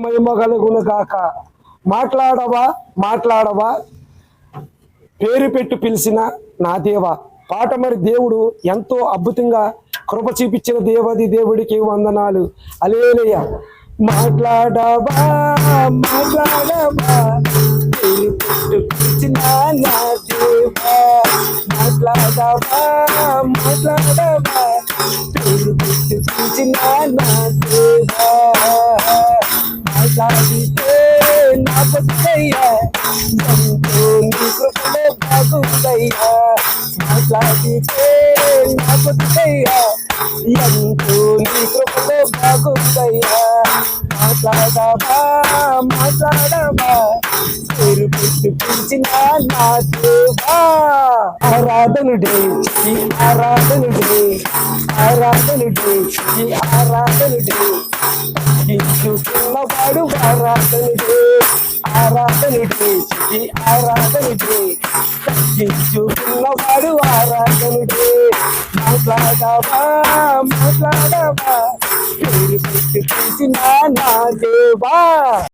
మహిమ కలుగును గాక. మాట్లాడవా మాట్లాడవా, పేరు పెట్టి పిలిచిన నా దేవా. పాట మరి దేవుడు ఎంతో అద్భుతంగా కృప చూపించిన దేవది దేవుడికి వందనాలు. హల్లెలూయా. మాట్లాడవా మాట్లాడవా, పేరు పెట్టి పిలిచిన నా దేవా. మాట్లాడవా మాట్లాడవా, పేరు పెట్టి పిలిచిన నా దేవా. మాట్లాడితే నా బతుకయ్యా, ఎంతో నీ కృపలో బాగుందయ్యా. మాట్లాడితే నా బతుకయ్యా, ఎంతో నీ కృపలో బాగుందయ్యా. మాట్లాడవా మాట్లాడవా, పేరు పెట్టి పిలిచిన నా దేవా. ఆరాధనుడే ఈ ఆరాధనుడే, ఆరాధనుడే ఈ ఆరాధనుడే, తగ్గించుకున్నవాడు ఆరాధనుడే. ఆరాధనుడే ఈ ఆరాధనుడే, తగ్గించుకున్నవాడు ఆరాధనుడే. మాట్లాడవా మాట్లాడవా, పేరు పెట్టి పిలిచిన నా దేవా.